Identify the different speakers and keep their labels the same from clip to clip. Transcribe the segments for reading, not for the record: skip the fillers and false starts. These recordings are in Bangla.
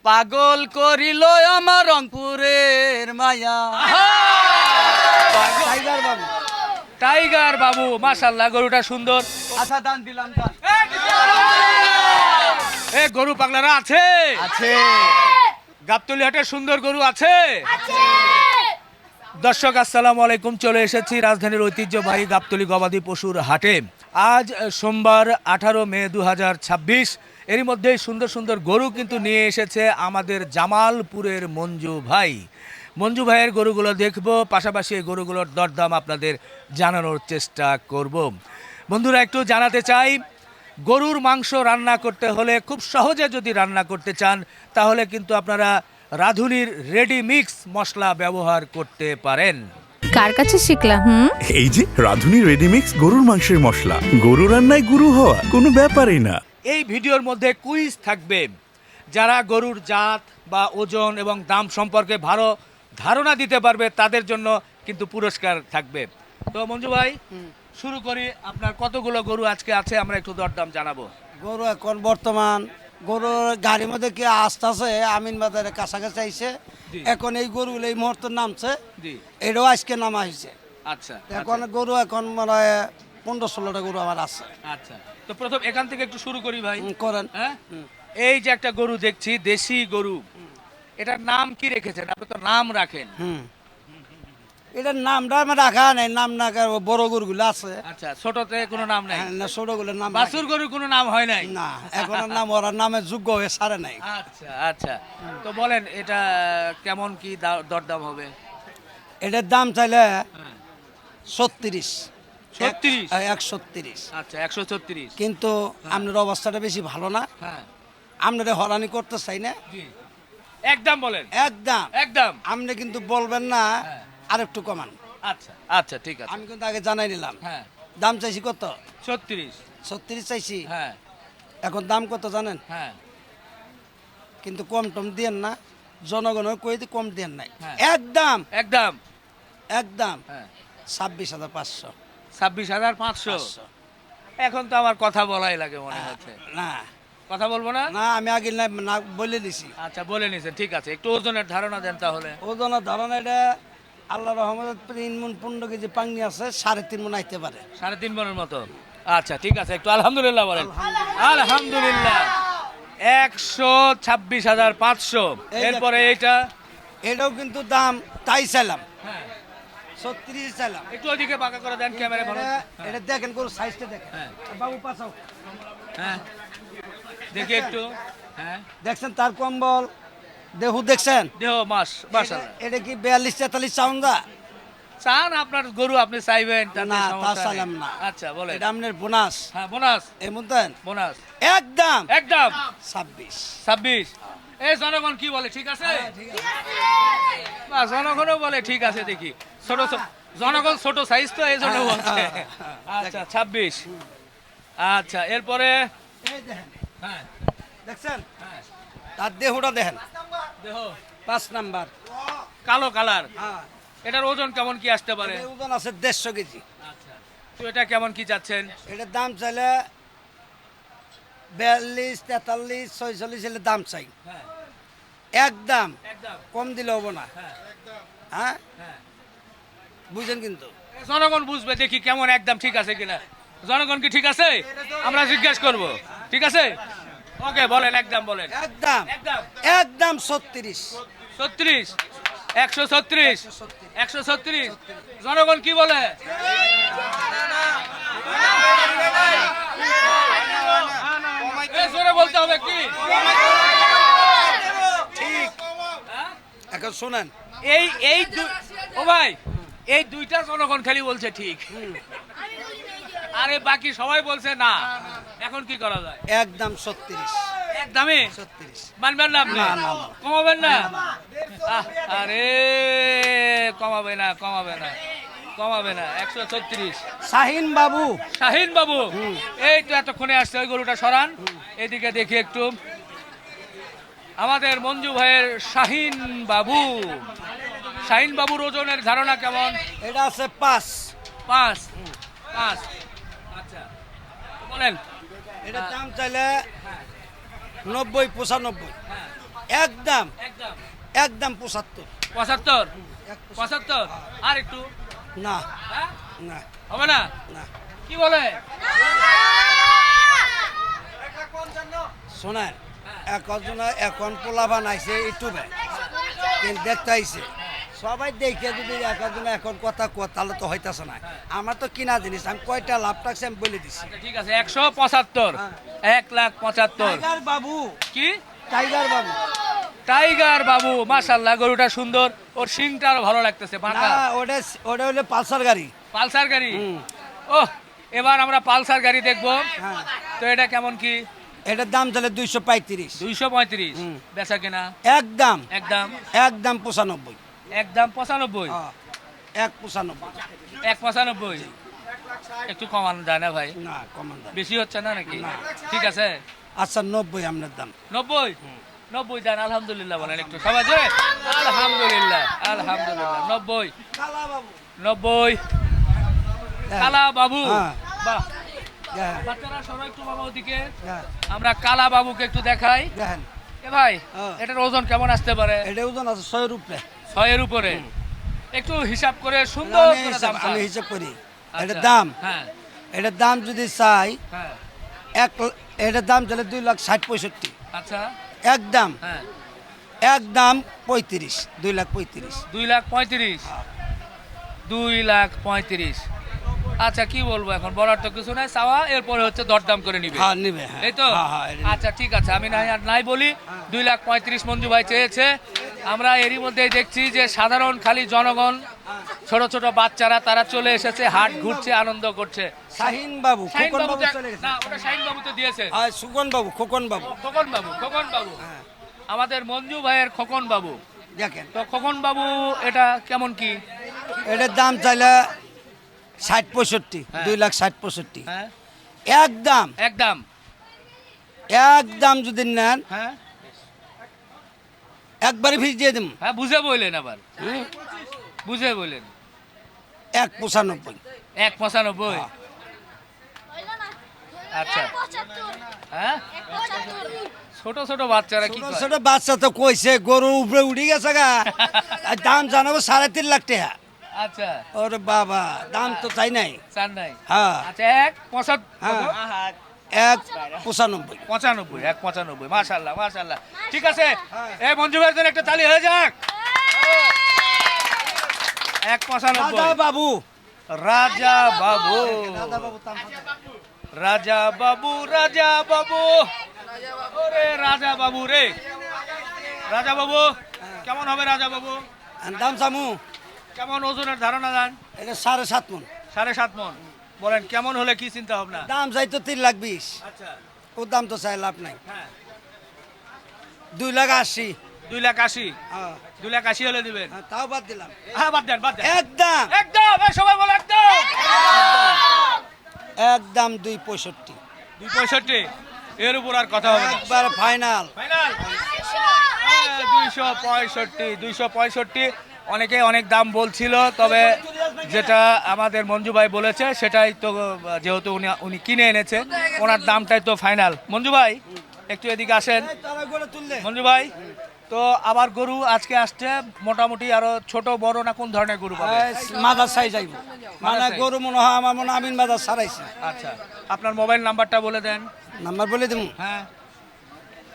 Speaker 1: পাগল করিল আমার রংপুরের মায়া। টাইগার বাবু,
Speaker 2: টাইগার বাবু, মাশাআল্লাহ, গরুটা সুন্দর।
Speaker 1: আচ্ছা দান দিলাম, দান
Speaker 2: এ গরু পাগলারা আছে?
Speaker 1: আছে।
Speaker 2: গাবতলী হাটে সুন্দর গরু আছে? দর্শক আসসালামু আলাইকুম, চলে এসেছি রাজধানীর ঐতিহ্যবাহী গাবতলী গবাদি পশুর হাটে। আজ সোমবার 18 মে 2026। এরই মধ্যেই সুন্দর সুন্দর গরু কিন্তু নিয়ে এসেছে আমাদের জামালপুরের মঞ্জু ভাই। মঞ্জু ভাইয়ের গরুগুলো দেখব, পাশাপাশি এই গরুগুলোর দরদাম আপনাদের জানানোর চেষ্টা করব। বন্ধুরা, একটু জানাতে চাই, গরুর মাংস রান্না করতে হলে খুব সহজে যদি রান্না করতে চান তাহলে কিন্তু আপনারা রাঁধুনির রেডি মিক্স মশলা ব্যবহার করতে পারেন।
Speaker 3: কার কাছে শিখলা?
Speaker 4: এই যে রাঁধুনি রেডিমিক্স গরুর মাংসের মশলা, গরু রান্নায় গুরু হওয়া কোনো ব্যাপারই না।
Speaker 2: এই ভিডিওর মধ্যে কুইজ থাকবে। যারা গরুর জাত বা ওজন এবং দাম সম্পর্কে ভালো ধারণা দিতে পারবে তাদের জন্য কিন্তু পুরস্কার থাকবে। তো মঞ্জু ভাই, শুরু করি। আপনার কতগুলো গরু আজকে আছে আমরা একটু দরদাম জানাবো।
Speaker 5: গরু এখন বর্তমান গরুর গাড়ির মধ্যে কি আসতেছে, আমিন বাজারের কাছাকাছি আইছে।
Speaker 2: জি।
Speaker 5: এখন এই গরুগুলো এই মুহূর্তে নামছে,
Speaker 2: জি,
Speaker 5: এটাও আজকে নামা হয়েছে।
Speaker 2: আচ্ছা
Speaker 5: এখন গরু এখন মানে 15-16টা গরু আমার আছে।
Speaker 2: আচ্ছা, তো প্রথম এখান থেকে একটু শুরু করি ভাই।
Speaker 5: করেন।
Speaker 2: হ্যাঁ, এই যে একটা গরু দেখছি, দেশি গরু, এটার নাম কি রেখেছেন? আপনি তো নাম রাখেন।
Speaker 5: এটার নামটা আমার রাখা নাই, নাম না বড় গরুগুলো আছে।
Speaker 2: আচ্ছা, ছোটতে কোনো নাম নাই?
Speaker 5: হ্যাঁ, না ছোটগুলোর নাম
Speaker 2: বাছুর গরুর কোনো নাম হয় নাই?
Speaker 5: না, এখন আর নাম ওরা নামে যোগ্য হয়ে সারে নাই।
Speaker 2: আচ্ছা আচ্ছা, তো বলেন এটা কেমন কি দরদাম হবে?
Speaker 5: এটার দাম চাইলে 36।
Speaker 2: 36?
Speaker 5: 136।
Speaker 2: আচ্ছা, 136।
Speaker 5: কিন্তু আপনার অবস্থাটা বেশি ভালো না,
Speaker 2: হ্যাঁ,
Speaker 5: আপনারা হরানি করতে চাই না।
Speaker 2: জি, একদম বলেন।
Speaker 5: একদম
Speaker 2: একদম।
Speaker 5: আপনি কিন্তু বলবেন না
Speaker 2: হ্যাঁ।
Speaker 5: আর একটু কমান।
Speaker 2: আচ্ছা আচ্ছা, ঠিক আছে।
Speaker 5: আমি কিন্তু আগে জানাই নিলাম।
Speaker 2: হ্যাঁ,
Speaker 5: দাম চাইছি কত?
Speaker 2: 36।
Speaker 5: 36 চাইছি।
Speaker 2: হ্যাঁ
Speaker 5: এখন দাম কত জানেন?
Speaker 2: হ্যাঁ
Speaker 5: কিন্তু কম টম দিয়েন না, জনগণের কই দিয়ে কম দিয়েন নাই।
Speaker 2: হ্যাঁ।
Speaker 5: একদম
Speaker 2: একদম।
Speaker 5: একদম
Speaker 2: হ্যাঁ,
Speaker 5: 26,500।
Speaker 2: 26,500। এখন তো আমার কথা বলাই লাগে মনে হচ্ছে।
Speaker 5: না
Speaker 2: কথা বলবো না?
Speaker 5: না, আমি আগে না বলে দিছি।
Speaker 2: আচ্ছা, বলে নিছেন, ঠিক আছে। একটু ওজনের ধারণা দেন তাহলে।
Speaker 5: ওজনের ধারণা এটা আল্লাহ রহমতে 3 মণ 15 কেজি পাঙ্গি আছে, 3.5 মণ আইতে পারে।
Speaker 2: 3.5 মণের মতো। আচ্ছা, ঠিক আছে, একটু আলহামদুলিল্লাহ বলেন। আলহামদুলিল্লাহ। 126,500।
Speaker 5: এই যে
Speaker 2: এরপরে
Speaker 5: একটা।
Speaker 2: এইটা
Speaker 5: এটাও কিন্তু দাম তাই চাইলাম,
Speaker 2: হ্যাঁ,
Speaker 5: 36 চাইলাম।
Speaker 2: একটু ওইদিকে বাঁকা করে দেন ক্যামেরা ভালো।
Speaker 5: এটা দেখেন, গরু সাইজটা দেখেন।
Speaker 2: হ্যাঁ।
Speaker 5: বাবু পাছাও
Speaker 2: হ্যাঁ, দেখি একটু। হ্যাঁ,
Speaker 5: দেখছেন তার কম্বল দেহু দেখছেন?
Speaker 2: দেহ মাস মাশাআল্লাহ।
Speaker 5: এটা কি 42-43 চাউন দা?
Speaker 2: চান আপনার গরু আপনি চাইবেন, তাতে
Speaker 5: না, তা
Speaker 2: সমস্যা নেই।
Speaker 5: চাইলাম না।
Speaker 2: আচ্ছা, বলেন।
Speaker 5: এটা আপনার বোনাস।
Speaker 2: হ্যাঁ, বোনাস।
Speaker 5: এই মতন
Speaker 2: বোনাস
Speaker 5: একদম
Speaker 2: একদম
Speaker 5: 26।
Speaker 2: 26। এই জনগণ কি বলে, ঠিক আছে? না, জনগণও বলে ঠিক আছে। দেখি ছোট জনগণ ছোট সাইজ তো এই জন্য বলছে। আচ্ছা, 26। আচ্ছা, এরপরে
Speaker 5: এই দেখেন,
Speaker 2: হ্যাঁ
Speaker 5: দেখছেন
Speaker 2: হ্যাঁ,
Speaker 5: তার দেহুটা দেখেন,
Speaker 2: দেহ
Speaker 5: 5 নাম্বার।
Speaker 2: কালো কালার।
Speaker 5: হ্যাঁ,
Speaker 2: এটার ওজন কেমন কি আসতে পারে?
Speaker 5: এর ওজন আছে 150 কেজি।
Speaker 2: আচ্ছা, তো এটা কেমন কি যাচ্ছেন?
Speaker 5: এটার দাম চাইলে 42, 43, 46 এর দাম চাই।
Speaker 2: হ্যাঁ,
Speaker 5: একদম
Speaker 2: একদম।
Speaker 5: কম দিলে হবো না।
Speaker 2: হ্যাঁ
Speaker 5: হ্যাঁ,
Speaker 2: হ্যাঁ,
Speaker 5: বুঝেন কিন্তু।
Speaker 2: জনগণ বুঝবে, দেখি কেমন একদম ঠিক আছে কিনা। জনগণ কি ঠিক আছে আমরা জিজ্ঞেস করব, ঠিক আছে? ওকে, বলেন, একদম বলেন।
Speaker 5: একদম
Speaker 2: একদম
Speaker 5: একদম 36।
Speaker 2: 36। 136। 136। জনগণ কি বলে? এই জোরে বলতে হবে কি?
Speaker 5: ঠিক। এখন শোনেন,
Speaker 2: এই এই ও ভাই, এই দুইটা জনগণ খালি বলছে ঠিক, আরে বাকি সবাই বলছে না। এখন কি করা যায়?
Speaker 5: একদম 36।
Speaker 2: একদমই
Speaker 5: 36।
Speaker 2: মানবেন না আপনি?
Speaker 5: না, না, না।
Speaker 2: কমাবেন না? আরে কমাবে না, কমাবে না, কমাবে না। 136।
Speaker 5: শাহিন বাবু।
Speaker 2: শাহিন বাবু, এই তো এতক্ষণে আসছে। ওই গরুটা সরান, এদিকে দেখি একটু। আমাদের মঞ্জু ভাইয়ের শাহিন বাবু। শাহিন বাবুর ওজনের ধারণা কেমন?
Speaker 5: এটা আছে 5।
Speaker 2: 5। 5। আচ্ছা, বলেন।
Speaker 5: এটার দাম চাইলে 90-95।
Speaker 2: হ্যাঁ,
Speaker 5: একদম
Speaker 2: একদম
Speaker 5: একদম 75
Speaker 2: 75 75 আর একটু
Speaker 5: না
Speaker 2: হ্যাঁ
Speaker 5: না
Speaker 2: হবে না
Speaker 5: না
Speaker 2: কি বলে
Speaker 5: শোনেন এখন পোলাবান আইছে ইউটিউবে কিন্তু দেখতে আইছে সবাই দেখে যদি একজন এখন কথা কয় তাহলে তো হইতাছে না আমার তো কিনা জিনিস আমি কয়টা লাভ টাকছে আমি বলে দিছি
Speaker 2: আচ্ছা, ঠিক আছে 175 1,75,000
Speaker 5: টাইগার বাবু
Speaker 2: কি
Speaker 5: টাইগার বাবু
Speaker 2: টাইগার বাবু মাশাআল্লাহ গরুটা সুন্দর ওর শিংটা আরো ভালো লাগতেছে
Speaker 5: না
Speaker 2: বাঁকা
Speaker 5: ওটা ওটা হলো পালসার গাড়ি
Speaker 2: পালসার গাড়ি
Speaker 5: হুম।
Speaker 2: ও এবার আমরা পালসার গাড়ি দেখবো
Speaker 5: হ্যাঁ
Speaker 2: তো এটা কেমন কি
Speaker 5: এটার দাম চলে 235
Speaker 2: 235
Speaker 5: হুম।
Speaker 2: বেচা কেনা
Speaker 5: একদম
Speaker 2: একদম
Speaker 5: একদম 95
Speaker 2: একদম 95
Speaker 5: 195
Speaker 2: 195 একটু কমানো যায় না ভাই
Speaker 5: না কমান্ডার
Speaker 2: বেশি হচ্ছে না নাকি
Speaker 5: না।
Speaker 2: ঠিক আছে
Speaker 5: আচ্ছা 90 আপনার দাম
Speaker 2: 90 90 দেন আলহামদুলিল্লাহ বলেন একটু সবাই জোরে আলহামদুলিল্লাহ আলহামদুলিল্লাহ 90
Speaker 5: কালা বাবু
Speaker 2: 90 কালা বাবু
Speaker 5: হ্যাঁ।
Speaker 2: বাহ
Speaker 5: দেখেন
Speaker 2: বাচ্চারা সবাই একটু বাবা ওদিকে
Speaker 5: দেখেন,
Speaker 2: আমরা কালা বাবুকে একটু দেখাই
Speaker 5: দেখেন
Speaker 2: এ ভাই
Speaker 5: হ্যাঁ।
Speaker 2: এটার ওজন কেমন আসতে পারে
Speaker 5: এটা ওজন আছে 100 রুপে
Speaker 2: 6 এর উপরে একটু হিসাব করে সুন্দর করে দাম
Speaker 5: আমি
Speaker 2: চান।
Speaker 5: হিসাব করি
Speaker 2: আচ্ছা,
Speaker 5: এটার দাম
Speaker 2: হ্যাঁ
Speaker 5: এটার দাম যদি চাই
Speaker 2: হ্যাঁ
Speaker 5: এটার দাম চলে 2,60,65
Speaker 2: আচ্ছা
Speaker 5: একদম
Speaker 2: হ্যাঁ
Speaker 5: একদম 35 2,35,000
Speaker 2: 2,35,000 2,35,000 আচ্ছা কি বলবো এখন বলার তো কিছু নাই চাওয়া এরপরে হচ্ছে দরদাম করে নিবে
Speaker 5: হ্যাঁ নিবে হ্যাঁ
Speaker 2: এই তো
Speaker 5: হ্যাঁ, হ্যাঁ, এটা নিবে।
Speaker 2: আচ্ছা ঠিক আছে আমি নাই আর নাই বলি 2,35,000 মঞ্জু ভাই চেয়েছে আমরা এরই মধ্যেই দেখছি যে সাধারণ খালি জনগণ ছোট ছোট বাচ্চারা তারা চলে এসেছে হাট ঘুরছে আনন্দ করছে
Speaker 5: শাহিন বাবু
Speaker 2: শাহিন
Speaker 5: খোকন
Speaker 2: বাবু
Speaker 5: বাবু
Speaker 2: তো-
Speaker 5: চলে গেছে
Speaker 2: না ওটা শাহিন বাবু তো দিয়েছে
Speaker 5: আর সুগন বাবু খোকন বাবু
Speaker 2: খোকন বাবু
Speaker 5: হ্যাঁ
Speaker 2: আমাদের মঞ্জু ভাইয়ের খোকন বাবু
Speaker 5: দেখেন
Speaker 2: তো খোকন বাবু এটা কেমন কি
Speaker 5: এটার দাম চাইলে 60-65
Speaker 2: হ্যাঁ।
Speaker 5: 2,60,65
Speaker 2: হ্যাঁ
Speaker 5: একদম
Speaker 2: একদম
Speaker 5: একদম যদি নেন
Speaker 2: হ্যাঁ
Speaker 5: একবারে ফিস দিয়ে দিম
Speaker 2: হ্যাঁ বুঝে বললেন আবার বুঝে বললেন
Speaker 5: 1,95
Speaker 2: 1,95 আচ্ছা হ্যাঁ ছোট ছোট বাচ্চারা কি
Speaker 5: ছোট
Speaker 2: করে?
Speaker 5: ছোট বাচ্চা তো কইছে গরু উপরে উঠে গেছে গা আর দাম জানাবো 3.5 লাখ টাকা
Speaker 2: আচ্ছা
Speaker 5: ওরে বাবা দাম তো চাই নাই
Speaker 2: চান নাই
Speaker 5: হ্যাঁ
Speaker 2: আচ্ছা 1,95
Speaker 5: হ্যাঁ 1,95
Speaker 2: 1,95 মাশাআল্লাহ মাশাআল্লাহ ঠিক আছে এই মঞ্জু ভাইয়ের জন্য একটা তালি হয়ে যাক 1,95
Speaker 5: দাদা বাবু
Speaker 2: রাজা বাবু
Speaker 5: দাদা বাবু দাম
Speaker 2: রাজা বাবু রাজা বাবু ওরে রাজা বাবু রে রাজা বাবু কেমন হবে রাজা বাবু
Speaker 5: দাম চামু
Speaker 2: কেমন ওজনের ধারণা দেন
Speaker 5: এটা 7.5 মন
Speaker 2: 7.5 মন বলেন কেমন হলে কি চিন্তা ভাবনা
Speaker 5: দাম চাই তো 3,20,000
Speaker 2: আচ্ছা
Speaker 5: ও দাম তো চাই লাভ নাই
Speaker 2: হ্যাঁ
Speaker 5: 2,80,000
Speaker 2: 2,80,000
Speaker 5: হ্যাঁ
Speaker 2: 2,80,000 হলে দিবেন
Speaker 5: তাও বাদ দিলাম
Speaker 2: হ্যাঁ বাদ দেন
Speaker 5: একদম
Speaker 2: একদম এই সবাই বলে একদম
Speaker 5: একদম 2.65
Speaker 2: 265 এর উপর আর কথা হবে না
Speaker 5: একবার ফাইনাল
Speaker 2: ফাইনাল 265 অনেকে অনেক দাম বলছিল তবে যেটা আমাদের মঞ্জু ভাই বলেছে সেটাই তো যেহেতু উনি কিনে এনেছে ওনার দামটাই তো ফাইনাল মঞ্জু ভাই একটু এদিকে আসেন মঞ্জু ভাই তো আবার গরু আজকে আসছে মোটামুটি আরো ছোট বড় না কোন ধরনের গরু পাবে
Speaker 5: মাদার সাইজ আইব মানে
Speaker 2: size?
Speaker 5: গরু মনে হয় আমার মনে হয় আমিন বাজার সারাইছে
Speaker 2: আচ্ছা আপনার মোবাইল নাম্বারটা বলে দেন
Speaker 5: নাম্বার বলে দিমু
Speaker 2: হ্যাঁ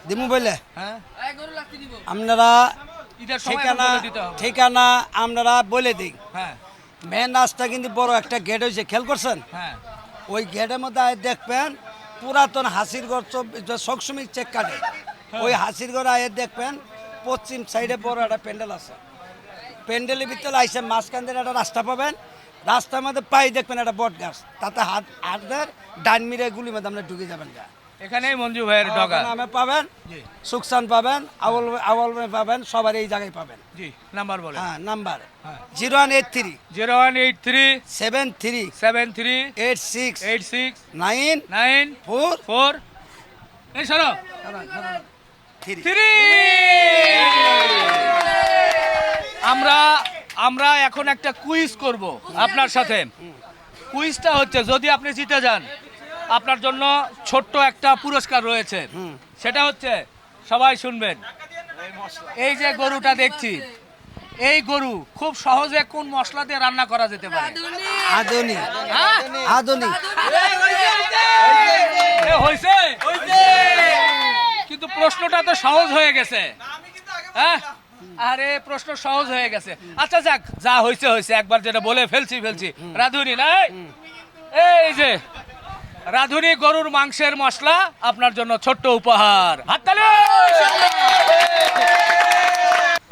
Speaker 5: দিমু বলে
Speaker 2: হ্যাঁ
Speaker 5: আপনারা
Speaker 2: ঈদের সময়
Speaker 5: ঠিকানা
Speaker 2: বলে দিতে হবে
Speaker 5: ঠিকানা আপনারা বলে দিই
Speaker 2: হ্যাঁ
Speaker 5: মেন রাস্তা কিন্তু বড় একটা গেট হয়েছে খেয়াল করছেন
Speaker 2: হ্যাঁ
Speaker 5: ওই গেটের মধ্যে আয় দেখবেন পুরাতন হাসিরগড় সবসময় চেক কাটে ওই হাসিরগড় আয় দেখবেন পশ্চিম সাইডে বড় একটা প্যান্ডেল আছে প্যান্ডেলের ভিতরে আইসে মাঝখান দিয়ে একটা রাস্তা পাবেন রাস্তার মধ্যে পাই দেখবেন একটা বট গাছ তাতে হাতের ডান মিরে গুলি মধ্যে আমরা ঢুকে যাবেন গা
Speaker 2: এখানেই মঞ্জু ভাইয়ের ডগা
Speaker 5: নামে পাবেন
Speaker 2: জি
Speaker 5: সুকসান পাবেন আওয়াল পাবেন সবার এই জায়গায় পাবেন
Speaker 2: জি নাম্বার বলেন
Speaker 5: হ্যাঁ নাম্বার
Speaker 2: হ্যাঁ
Speaker 5: 0183
Speaker 2: 0183
Speaker 5: 73
Speaker 2: 73
Speaker 5: 86
Speaker 2: 86
Speaker 5: 9
Speaker 2: 9
Speaker 5: 4
Speaker 2: 4 এই শোনো
Speaker 5: 3
Speaker 2: আমরা এখন একটা কুইজ করব আপনার সাথে কুইজটা হচ্ছে যদি আপনি জিতে যান আপনার জন্য ছোট্ট একটা পুরস্কার রয়েছে সেটা হচ্ছে সবাই শুনবেন এই যে গরুটা দেখছি, এই গরু খুব সহজে কোন মশলা দিয়ে রান্না করা যেতে পারে?
Speaker 5: আধুনিক
Speaker 2: হ্যাঁ?
Speaker 5: আধুনিক
Speaker 2: এ হয়েছে কিন্তু প্রশ্নটা তো সহজ হয়ে গেছে। হ্যাঁ, আরে প্রশ্ন সহজ হয়ে গেছে। আচ্ছা যাক, যা হয়েছে হয়েছে, একবার যেটা বলে ফেলছি। রাঁধুনি নাই, এই যে রাঁধুনি গরুর মাংসের মশলা আপনার জন্য ছোট্ট উপহার। হাততালি।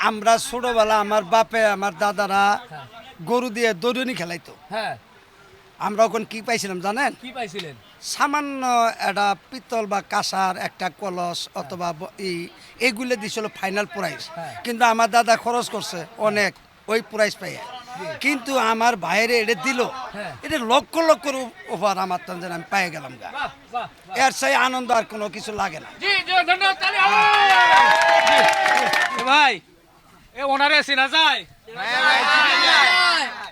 Speaker 5: আমরা ছোটবেলা আমার বাপে আমার দাদারা গরু দিয়ে দৌড়নি খেলাইতো।
Speaker 2: হ্যাঁ,
Speaker 5: আমরা ওখানে কি পাইছিলাম জানেন?
Speaker 2: কি পাইছিলেন?
Speaker 5: সামান্য একটা পিতল বা কাঁসার একটা কলস অথবা এইগুলো দিছিল ফাইনাল প্রাইজ।
Speaker 2: হ্যাঁ।
Speaker 5: কিন্তু আমার দাদা খরচ করছে অনেক ওই প্রাইজ পাইয়া, কিন্তু আমার ভাইরে এটা দিল,
Speaker 2: হ্যাঁ।
Speaker 5: এটা লক্ষ লক্ষ উপহার আমার তো আমি পাই গেলাম গা।
Speaker 2: বাহ, বাহ, বাহ।
Speaker 5: এর সেই আনন্দ আর কোনো কিছু লাগে না।
Speaker 2: জি জি, ধন্যবাদ, তালি হবে। এ ভাই, এ ওনারে চেনা যায়?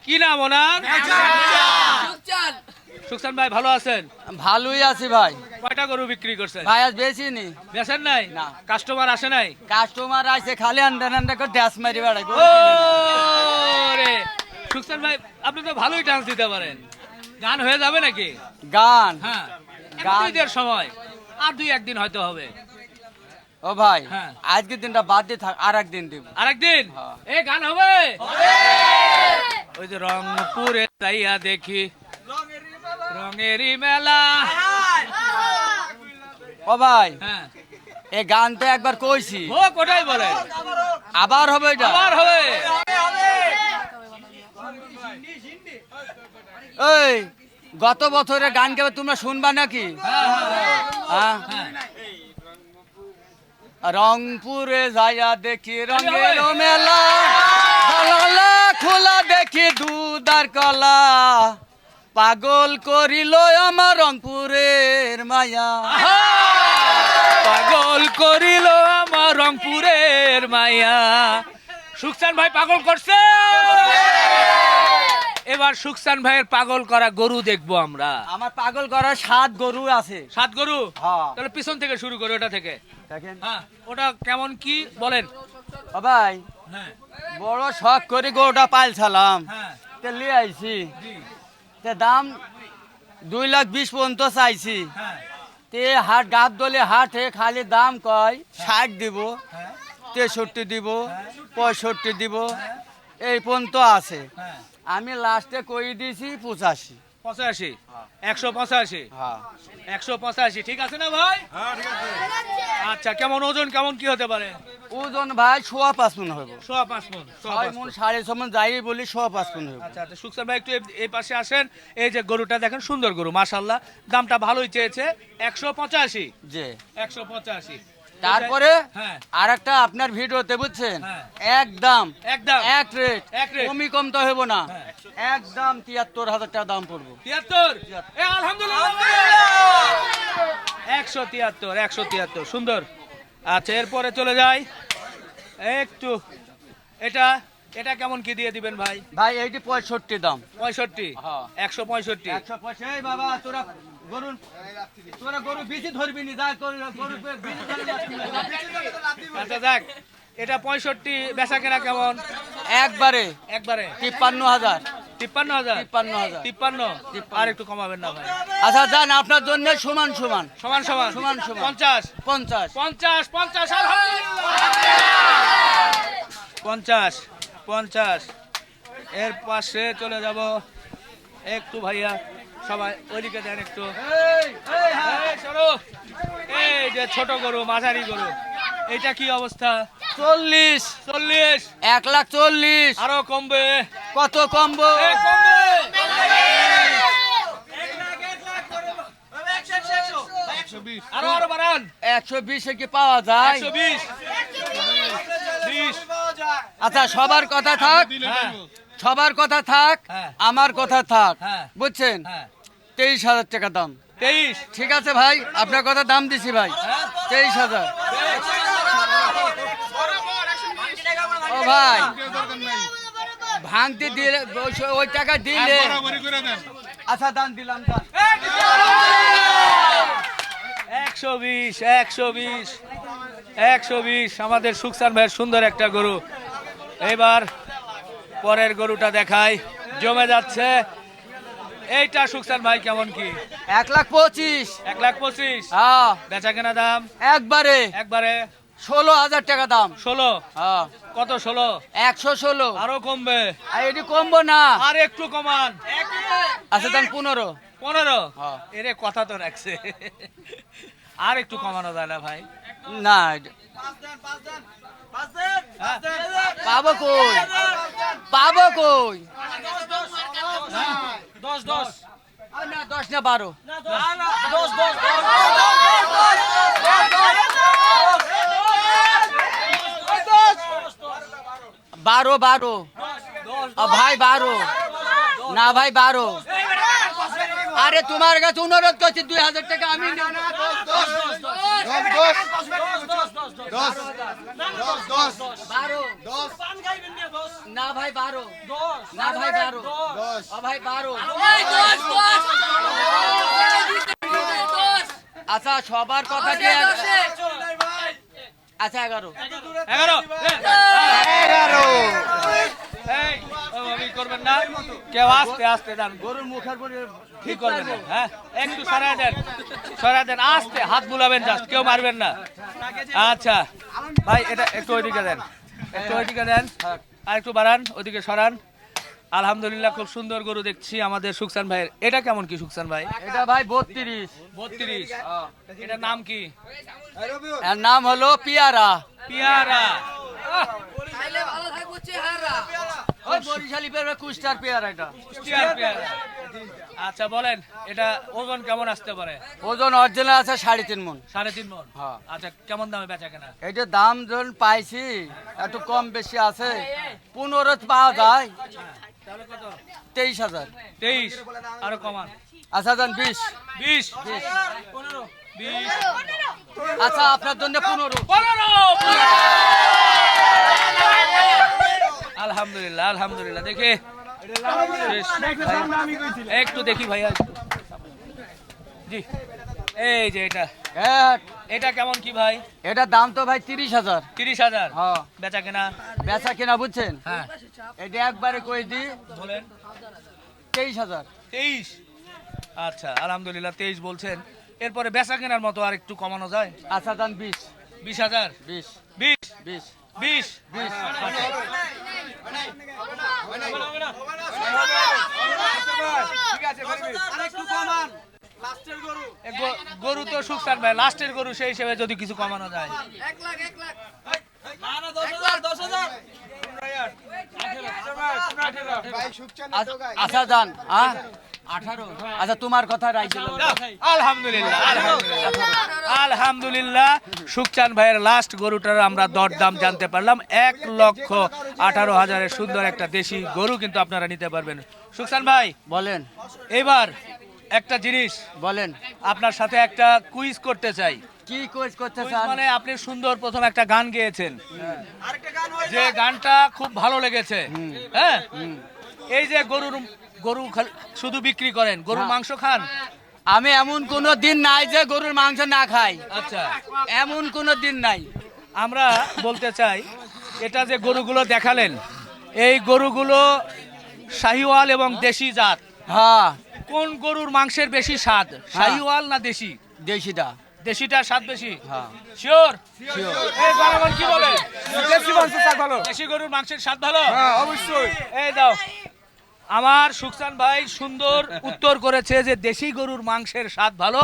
Speaker 2: কি নাম ওনার? সুকসান ভাই, ভালো আছেন?
Speaker 1: ভালোই আছি ভাই।
Speaker 2: কয়টা গরু বিক্রি করছেন?
Speaker 1: ভাই আজ বেশিনি,
Speaker 2: বেচেন নাই?
Speaker 1: না।
Speaker 2: কাস্টমার আসে নাই?
Speaker 1: কাস্টমার আছে খালি আন্ডা করে ড্যাস মারি বেড়াই।
Speaker 2: রে সুকসান ভাই, আপনি তো ভালোই ডান্স দিতে পারেন। গান হয়ে যাবে নাকি?
Speaker 1: গান
Speaker 2: হ্যাঁ,
Speaker 1: গান।
Speaker 2: ঈদের সময় আর দুই একদিন হয়তো হবে।
Speaker 1: ও ভাই,
Speaker 2: হ্যাঁ।
Speaker 1: আজকের দিনটা বাদ দিয়ে থাক, আর একদিন দিব।
Speaker 2: আরেকদিন
Speaker 1: হ্যাঁ।
Speaker 2: এ গান হবে। ওই যে রংপুরে তাইয়া দেখি রঙেরই মেলা।
Speaker 1: ও ভাই,
Speaker 2: হ্যাঁ,
Speaker 1: এই গান তো একবার কইছি,
Speaker 2: ও কোটাই বলে
Speaker 1: আবার হবে এটা।
Speaker 2: আবার হবে।
Speaker 1: এই গত বছরের গান কেবল তোমরা শুনবা নাকি? হ্যাঁ? রংপুরে যাইয়া দেখি রঙের মেলা, দলালা খোলা দেখি দুধার কলা, পাগল করিল আমার রংপুরের মায়া।
Speaker 2: পাগল করিল আমার রংপুরের মায়া। সুকসান ভাই পাগল করছে। এবার সুকসান ভাইয়ের পাগল করা গরু দেখবো আমরা।
Speaker 1: আমার পাগল করার 7 গরু আছে।
Speaker 2: 7 গরু?
Speaker 1: হ্যাঁ।
Speaker 2: তাহলে পিছন থেকে শুরু করে, ওটা থেকে।
Speaker 1: দেখেন
Speaker 2: হ্যাঁ, ওটা কেমন কি বলেন?
Speaker 1: ও ভাই,
Speaker 2: হ্যাঁ,
Speaker 1: বড় শখ করে গরুটা পালছিলাম,
Speaker 2: হ্যাঁ,
Speaker 1: তে লিয়ে আইছি,
Speaker 2: জি,
Speaker 1: তে দাম 2,20,000 পর্যন্ত চাইছি।
Speaker 2: হ্যাঁ,
Speaker 1: তে হাট গাব দলে হাটে খালি দাম কয় 60 দিব,
Speaker 2: হ্যাঁ,
Speaker 1: 63 দিব, 65 দিব, এই পর্যন্ত আছে।
Speaker 2: হ্যাঁ।
Speaker 1: আমি লাস্টে কই দিয়েছি 85।
Speaker 2: 85, 185,
Speaker 1: হ্যাঁ
Speaker 2: 185, ঠিক আছে না ভাই? আচ্ছা, কেমন ওজন, কেমন কি হতে পারে?
Speaker 1: ওজন ভাই 5.5 মণ হইব।
Speaker 2: 5.5 মণ,
Speaker 1: 6 মণ 6.5 মণ যাই বলি 5.5 মণ হইব।
Speaker 2: আচ্ছা আচ্ছা, সুকসান ভাই একটু এই পাশে আসেন। এই যে গরুটা দেখেন, সুন্দর গরু, মাশাআল্লাহ। দামটা ভালোই চেয়েছে, 185।
Speaker 1: জি।
Speaker 2: 185।
Speaker 1: তারপরে
Speaker 2: হ্যাঁ,
Speaker 1: আরেকটা আপনার ভিডিওতে বুঝছেন,
Speaker 2: হ্যাঁ।
Speaker 1: একদম
Speaker 2: একদম
Speaker 1: এক রেট,
Speaker 2: এক রেট।
Speaker 1: কমই কম তো হইব না,
Speaker 2: হ্যাঁ।
Speaker 1: একদম 73,000 টাকা দাম পড়বো।
Speaker 2: 73। এ আলহামদুলিল্লাহ, 173, 173, সুন্দর। আচ্ছা, এরপরে চলে যাই একটু, এটা এটা কেমন কি দিয়ে দিবেন ভাই?
Speaker 1: ভাই এইটি 65 দাম।
Speaker 2: 65,
Speaker 1: হ্যাঁ।
Speaker 2: 165।
Speaker 1: 165। এই বাবা, তোরা গরু বেশি ধরবি নি, যা গরু বেশি ধরবি।
Speaker 2: আচ্ছা যাক, এটা 65, বেচা কেনা কেমন?
Speaker 1: একবারে
Speaker 2: একবারে
Speaker 1: 53,000।
Speaker 2: 53,000।
Speaker 1: 53,000।
Speaker 2: 53, আর একটু কমাবেন না ভাই?
Speaker 1: আচ্ছা যান, আপনার জন্য সমান সমান
Speaker 2: সমান সমান
Speaker 1: সমান সমান।
Speaker 2: 50,
Speaker 1: 50।
Speaker 2: 50, 50, আলহামদুলিল্লাহ। 50, 50। এর পাশে চলে যাব একটু ভাইয়া, সবাই ওইদিকে দেন একটু। এই সরো। এই যে ছোট গরু, মাঝারি গরু, এটা কি অবস্থা?
Speaker 1: 40।
Speaker 2: 40।
Speaker 1: 1,40,000।
Speaker 2: আরো কমবে?
Speaker 1: কত কমবো?
Speaker 2: এই কমবে। 120, আরো আরো বাড়ান।
Speaker 1: 120 কি পাওয়া যায়?
Speaker 2: 120, 20।
Speaker 1: আচ্ছা, সবার কথা থাক,
Speaker 2: হ্যাঁ,
Speaker 1: সবার কথা থাক,
Speaker 2: হ্যাঁ।
Speaker 1: আমার কথা থাক,
Speaker 2: হ্যাঁ।
Speaker 1: বুঝছেন?
Speaker 2: হ্যাঁ,
Speaker 1: 23,000 টাকা দাম।
Speaker 2: 23।
Speaker 1: ঠিক আছে ভাই, আপনার কথা দাম দিছি ভাই, 23,000। ও ভাই, ভাঙতে দিলে ওই টাকা দিলে। আচ্ছা দান দিলাম, দান।
Speaker 2: 120, 120। 120 আমাদের সুকসান ভাইয়ের সুন্দর একটা গরু। এবার পরের গরুটা দেখাই, জমে যাচ্ছে। এইটা সুকসান ভাই কেমন কি?
Speaker 1: 1,25,000।
Speaker 2: 1,25,000।
Speaker 1: হ্যাঁ
Speaker 2: বেচা কেনা দাম
Speaker 1: একবারে
Speaker 2: একবারে
Speaker 1: 16,000 টাকা দাম।
Speaker 2: 16।
Speaker 1: হ্যাঁ
Speaker 2: কত 16?
Speaker 1: 116।
Speaker 2: আরো কমবে?
Speaker 1: আর এটি কমবো না।
Speaker 2: আর একটু কমান।
Speaker 1: আচ্ছা দেন 15।
Speaker 2: 15?
Speaker 1: হ্যাঁ।
Speaker 2: এরে কথা তো রাখছে। আর একটু কমানো যায় না ভাই?
Speaker 1: না
Speaker 2: হ্যাঁ?
Speaker 1: পাবো কই, পাবো কই?
Speaker 2: 10।
Speaker 1: না 10 না 12। 12 ভাই 12 না ভাই 12। আরে তোমার কাছে অনুরোধ করছি 2,000 টাকা আমি নেব। 12 না ভাই 12 না ভাই 12 ভাই 12। আচ্ছা সবার কথা কি? আচ্ছা 11।
Speaker 2: 11। এই, ও ভাবি করবেন না, কেউ আস্তে আস্তে দেন, গরুর মুখের পরে ঠিক করবেন না, হ্যাঁ একটু সরাই দেন আস্তে, হাত বুলাবেন জাস্ট, কেউ মারবেন না। আচ্ছা ভাই এটা একটু ওইদিকে দেন, একটু ওইদিকে দেন, আর একটু বাড়ান, ওইদিকে সরান। আলহামদুলিল্লাহ খুব সুন্দর গরু দেখছি আমাদের সুকসান ভাইয়ের। এটা কেমন কি সুকসান ভাই?
Speaker 1: এটা ভাই 32।
Speaker 2: 32। এটার নাম কি?
Speaker 1: এর নাম হলো পিয়ারা।
Speaker 2: পিয়ারা।
Speaker 1: ওই বরিশালি পেয়ারা, কুষ্টার পেয়ারা এটা।
Speaker 2: পিয়ারা। আচ্ছা বলেন এটা ওজন কেমন আসতে পারে?
Speaker 1: ওজন অরিজিনাল আছে 3.5 মণ।
Speaker 2: 3.5 মণ।
Speaker 1: হ্যাঁ।
Speaker 2: আচ্ছা কেমন দামে বেচা কেনা?
Speaker 1: এটা দাম যখন পাইছি একটু কম বেশি আছে, 15 পাওয়া যায়।
Speaker 2: তাহলে কত?
Speaker 1: 23,000।
Speaker 2: 23। আরো কমান।
Speaker 1: আচ্ছা দেন 20।
Speaker 2: 20। 20।
Speaker 1: আচ্ছা আপনার জন্য 15।
Speaker 2: আলহামদুলিল্লাহ আলহামদুলিল্লাহ। দেখে একটু দেখি ভাইয়া, জি এই যে এটা, এটা কেমন কি ভাই?
Speaker 1: এটা দাম তো ভাই 30,000।
Speaker 2: 30,000।
Speaker 1: হ্যাঁ
Speaker 2: বেচা কেনা?
Speaker 1: বেচা কেনা বুঝছেন?
Speaker 2: হ্যাঁ
Speaker 1: এটা একবারে কই দি
Speaker 2: বলেন।
Speaker 1: 23,000।
Speaker 2: 23। আচ্ছা আলহামদুলিল্লাহ 23 বলছেন। এরপরে বেচা কেনার মতো আর একটু কমানো যায়?
Speaker 1: আচ্ছা দাম 20।
Speaker 2: 20,000।
Speaker 1: 20
Speaker 2: 20।
Speaker 1: 20
Speaker 2: 20।
Speaker 1: 20।
Speaker 2: গরু তো সুকসান ভাই লাস্টের গরু, সেই হিসেবে যদি কিছু কমানো যায়।
Speaker 1: 1 লাখ 1 লাখ। আচ্ছা যান 18। আচ্ছা তোমার কথা রাইছিল।
Speaker 2: আলহামদুলিল্লাহ আলহামদুলিল্লাহ সুকচান ভাইয়ের লাস্ট গরুটার আমরা দরদাম জানতে পারলাম। 1,18,000 সুন্দর একটা দেশি গরু কিন্তু আপনারা নিতে পারবেন। সুকচান ভাই
Speaker 1: বলেন
Speaker 2: এবার একটা জিনিস
Speaker 1: বলেন।
Speaker 2: আপনার সাথে একটা কুইজ করতে চাই।
Speaker 1: কি কোচ করতে
Speaker 2: কুইজ
Speaker 1: চান?
Speaker 2: মানে আপনি সুন্দর প্রথম একটা গান গেয়েছেন, যে গানটা খুব ভালো লেগেছে। হ্যাঁ এই যে গরু শুধু বিক্রি করেন, গরুর মাংস খান?
Speaker 1: আমি এমন কোনো দিন নাই যে গরুর মাংস না খাই।
Speaker 2: আচ্ছা
Speaker 1: এমন কোনো দিন নাই।
Speaker 2: আমরা বলতে চাই এটা যে গরুগুলো দেখালেন, এই গরুগুলো শাহিওয়াল এবং দেশি জাত।
Speaker 1: হ্যাঁ
Speaker 2: কোন গরুর মাংসের বেশি স্বাদ, শাহিওয়াল না দেশি?
Speaker 1: দেশিটা।
Speaker 2: দেশিটার স্বাদ বেশি?
Speaker 1: হ্যাঁ
Speaker 2: শিওর? এই জনগণ কি বলে? দেশি গরুর মাংসের স্বাদ ভালো?
Speaker 5: অবশ্যই।
Speaker 2: এই দাও, আমার সুকসান ভাই সুন্দর উত্তর করেছে যে দেশি গরুর মাংসের স্বাদ ভালো।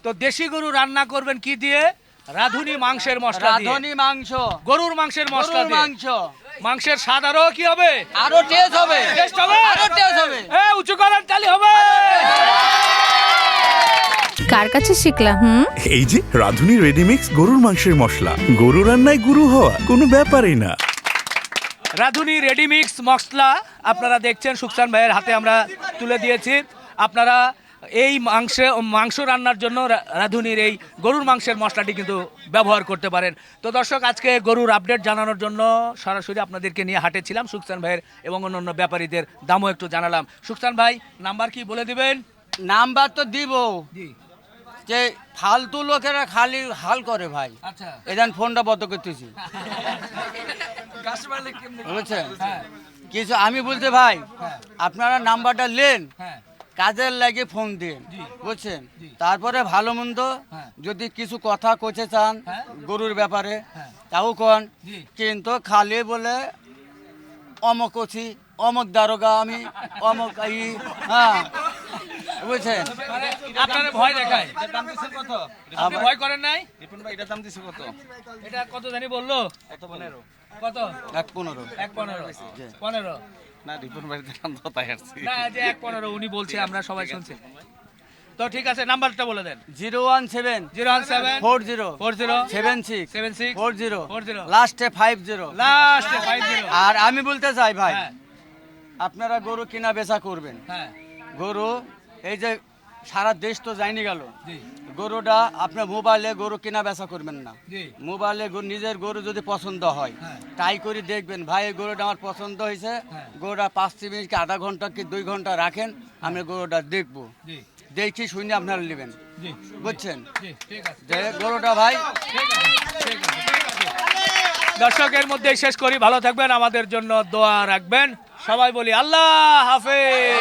Speaker 2: তো দেশি গরু রান্না করবেন কি দিয়ে? রাঁধুনি মাংসের মশলা দিয়ে।
Speaker 1: রাঁধুনি মাংস,
Speaker 2: গরুর মাংসের মশলা
Speaker 1: গরুর
Speaker 2: দিয়ে
Speaker 1: মাংস
Speaker 2: মাংসের স্বাদ আরো কি হবে?
Speaker 1: আরো টেস্ট হবে।
Speaker 2: টেস্ট হবে?
Speaker 1: আরো টেস্ট হবে।
Speaker 2: এই উঁচু করেন, তালি হবে।
Speaker 3: কার কাছে শিখলা?
Speaker 4: এই যে রাধুনী রেডিমিক্স গরুর মাংসের মশলা, গরু রান্নায় গুরু হওয়া কোনো ব্যাপারই না।
Speaker 2: রাঁধুনি রেডিমিক্স মশলা আপনারা দেখছেন সুকসান ভাইয়ের হাতে আমরা তুলে দিয়েছি। আপনারা এই মাংস রান্নার জন্য রাঁধুনির এই গরুর মাংসের মশলাটি কিন্তু ব্যবহার করতে পারেন। তো দর্শক আজকে গরুর আপডেট জানানোর জন্য সরাসরি আপনাদেরকে নিয়ে হাটে ছিলাম। সুকসান ভাইয়ের এবং অন্যান্য ব্যাপারীদের দামও একটু জানালাম। সুকসান ভাই নাম্বার কি বলে দিবেন?
Speaker 1: নাম্বার তো দিব।
Speaker 2: জি
Speaker 1: যে ফালতু লোকেরা খালি হাল করে ভাই।
Speaker 2: আচ্ছা
Speaker 1: এদান ফোনটা বন্ধ করতেছি,
Speaker 2: কাস্টমার কেমনে?
Speaker 1: বুঝছেন?
Speaker 2: হ্যাঁ
Speaker 1: কিছু আমি বলতে ভাই,
Speaker 2: হ্যাঁ
Speaker 1: আপনারা নাম্বারটা নেন,
Speaker 2: হ্যাঁ
Speaker 1: কাজের লাগে ফোন দিন,
Speaker 2: জি।
Speaker 1: বুঝছেন?
Speaker 2: জি।
Speaker 1: তারপরে ভালো মন্দ
Speaker 2: হ্যাঁ।
Speaker 1: যদি কিছু কথা কইতে চান
Speaker 2: হ্যাঁ।
Speaker 1: গরুর ব্যাপারে
Speaker 2: হ্যাঁ।
Speaker 1: তাও কন,
Speaker 2: জি।
Speaker 1: কিন্তু খালি বলে অমক আছি, অমক দারোগা আমি, অমক হ্যাঁ, বুঝছেন?
Speaker 2: আপনারা ভয় দেখায়, আপনি ভয় করেন নাই? এটা কত জানি বললো? কত?
Speaker 1: 1.15
Speaker 2: 1.15
Speaker 1: জি।
Speaker 2: 15 না যে 1.15 উনি বলছে, আমরা সবাই শুনছি। তো ঠিক আছে, নাম্বারটা বলে দেন।
Speaker 1: 017
Speaker 2: 017
Speaker 1: 40
Speaker 2: 40
Speaker 1: 76
Speaker 2: 76
Speaker 1: 40
Speaker 2: 40
Speaker 1: লাস্টে 50।
Speaker 2: লাস্টে 50।
Speaker 1: আর আমি বলতে চাই ভাই,
Speaker 2: হ্যাঁ
Speaker 1: আপনারা গরু কিনা বেচা করবেন,
Speaker 2: হ্যাঁ
Speaker 1: গরু এই যে সারা দেশ তো যায়নি গেল,
Speaker 2: জি
Speaker 1: গরুটা আপনার মোবাইলে গরু কিনা বেচা করবেন না।
Speaker 2: জি
Speaker 1: মোবাইলে নিজের গরু যদি পছন্দ হয়
Speaker 2: হ্যাঁ।
Speaker 1: তাই করে দেখবেন, ভাই এই গরুটা আমার পছন্দ হয়েছে,
Speaker 2: হ্যাঁ।
Speaker 1: গরুটা 5 মিনিট কি আধা ঘন্টা কি 2 ঘন্টা রাখেন, আমি গরুটা দেখবো,
Speaker 2: জি
Speaker 1: দেখি শুনে আপনারা নেবেন,
Speaker 2: জি
Speaker 1: বুঝছেন?
Speaker 2: জি ঠিক আছে
Speaker 1: যে গরুটা ভাই
Speaker 2: ঠিক আছে, ঠিক আছে, ঠিক আছে। দর্শকের মধ্যে শেষ করি, ভালো থাকবেন, আমাদের জন্য দোয়া রাখবেন, সবাই বলি আল্লাহ হাফেজ।